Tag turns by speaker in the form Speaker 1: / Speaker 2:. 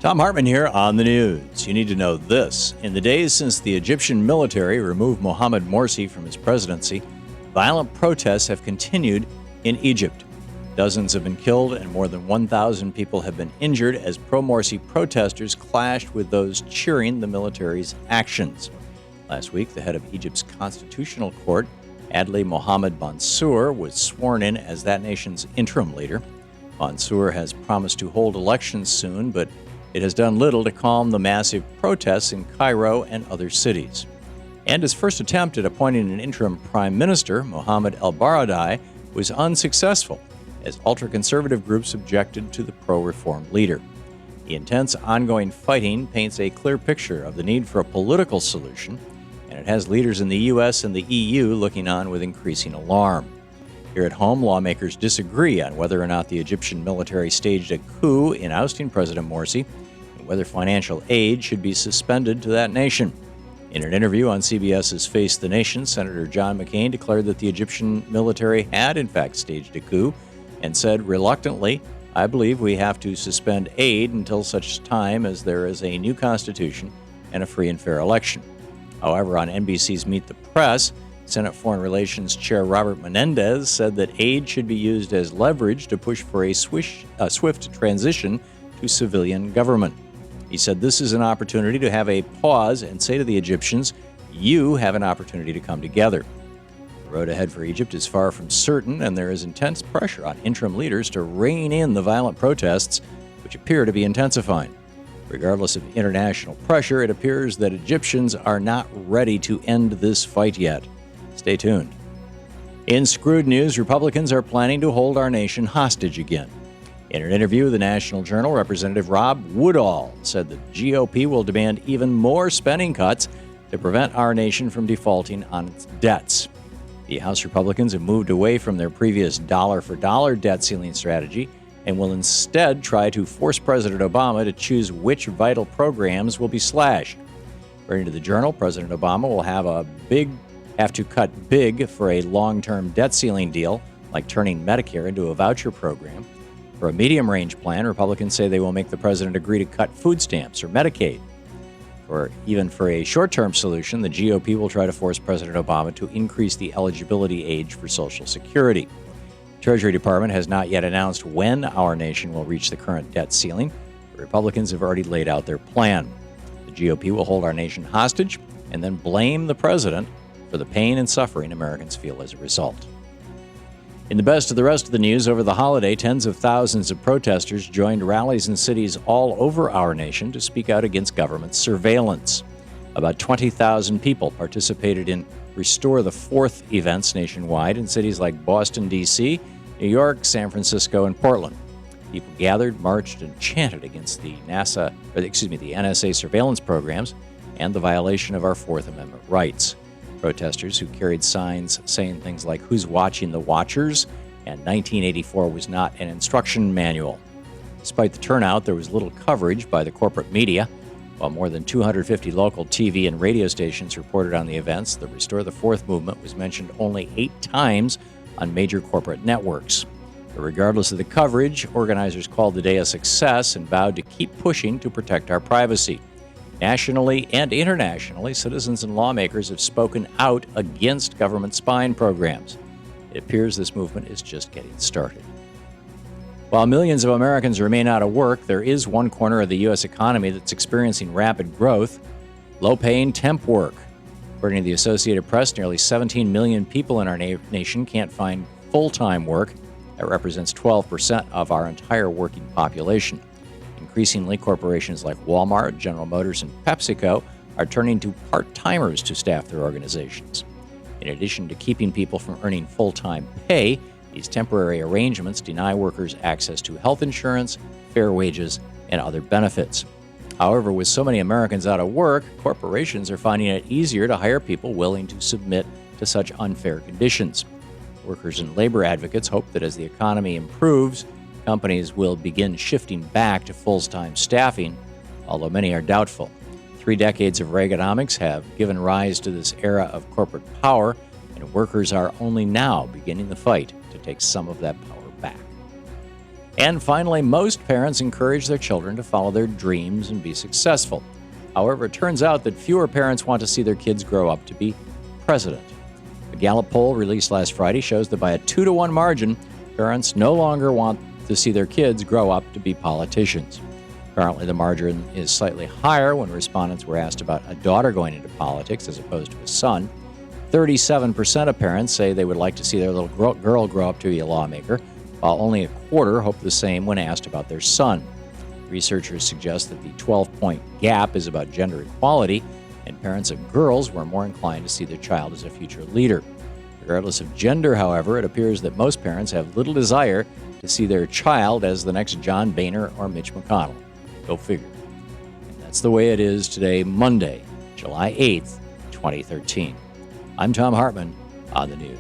Speaker 1: Thom Hartmann here on the news. You need to know this. In the days since the Egyptian military removed Mohamed Morsi from his presidency, violent protests have continued in Egypt. Dozens have been killed and more than 1,000 people have been injured as pro-Morsi protesters clashed with those cheering the military's actions. Last week, the head of Egypt's constitutional court, Adli Mohamed Mansour, was sworn in as that nation's interim leader. Mansour has promised to hold elections soon, but it has done little to calm the massive protests in Cairo and other cities. And his first attempt at appointing an interim prime minister, Mohamed El-Baradei, was unsuccessful as ultra-conservative groups objected to the pro-reform leader. The intense ongoing fighting paints a clear picture of the need for a political solution, and it has leaders in the U.S. and the EU looking on with increasing alarm. Here at home, lawmakers disagree on whether or not the Egyptian military staged a coup in ousting President Morsi and whether financial aid should be suspended to that nation. In an interview on CBS's Face the Nation, Senator John McCain declared that the Egyptian military had in fact staged a coup and said, reluctantly, "I believe we have to suspend aid until such time as there is a new constitution and a free and fair election." However, on NBC's Meet the Press, Senate Foreign Relations Chair Robert Menendez said that aid should be used as leverage to push for a swift transition to civilian government. He said this is an opportunity to have a pause and say to the Egyptians, you have an opportunity to come together. The road ahead for Egypt is far from certain, and there is intense pressure on interim leaders to rein in the violent protests, which appear to be intensifying. Regardless of international pressure, it appears that Egyptians are not ready to end this fight yet. Stay tuned. In screwed news, Republicans are planning to hold our nation hostage again. In an interview with the National Journal, Representative Rob Woodall said the GOP will demand even more spending cuts to prevent our nation from defaulting on its debts. The House Republicans have moved away from their previous dollar-for-dollar debt ceiling strategy and will instead try to force President Obama to choose which vital programs will be slashed. According to the Journal, President Obama will have to cut big for a long-term debt ceiling deal, like turning Medicare into a voucher program. For a medium-range plan, Republicans say they will make the president agree to cut food stamps or Medicaid. Even for a short-term solution, the GOP will try to force President Obama to increase the eligibility age for Social Security. The Treasury Department has not yet announced when our nation will reach the current debt ceiling. The Republicans have already laid out their plan. The GOP will hold our nation hostage and then blame the president for the pain and suffering Americans feel as a result. In the best of the rest of the news, over the holiday, tens of thousands of protesters joined rallies in cities all over our nation to speak out against government surveillance. About 20,000 people participated in Restore the Fourth events nationwide in cities like Boston, D.C., New York, San Francisco, and Portland. People gathered, marched, and chanted against the NSA surveillance programs and the violation of our Fourth Amendment rights. Protesters who carried signs saying things like, "Who's watching the watchers?" and 1984 was not an instruction manual. Despite the turnout, there was little coverage by the corporate media. While more than 250 local TV and radio stations reported on the events, the Restore the Fourth movement was mentioned only 8 times on major corporate networks. But regardless of the coverage, organizers called the day a success and vowed to keep pushing to protect our privacy. Nationally and internationally, citizens and lawmakers have spoken out against government spying programs. It appears this movement is just getting started. While millions of Americans remain out of work, there is one corner of the U.S. economy that's experiencing rapid growth: low-paying temp work. According to the Associated Press, nearly 17 million people in our nation can't find full-time work. That represents 12% of our entire working population. Increasingly, corporations like Walmart, General Motors, and PepsiCo are turning to part-timers to staff their organizations. In addition to keeping people from earning full-time pay, these temporary arrangements deny workers access to health insurance, fair wages, and other benefits. However, with so many Americans out of work, corporations are finding it easier to hire people willing to submit to such unfair conditions. Workers and labor advocates hope that as the economy improves, companies will begin shifting back to full-time staffing, although many are doubtful. 3 decades of Reaganomics have given rise to this era of corporate power, and workers are only now beginning the fight to take some of that power back. And finally, most parents encourage their children to follow their dreams and be successful. However, it turns out that fewer parents want to see their kids grow up to be president. A Gallup poll released last Friday shows that by a 2-to-1 margin, parents no longer want to see their kids grow up to be politicians. Currently, the margin is slightly higher when respondents were asked about a daughter going into politics as opposed to a son. 37% of parents say they would like to see their little girl grow up to be a lawmaker, while only a quarter hope the same when asked about their son. Researchers suggest that the 12-point gap is about gender equality, and parents of girls were more inclined to see their child as a future leader. Regardless of gender, however, it appears that most parents have little desire to see their child as the next John Boehner or Mitch McConnell. Go figure. And that's the way it is today, Monday, July 8th, 2013. I'm Thom Hartmann on the news.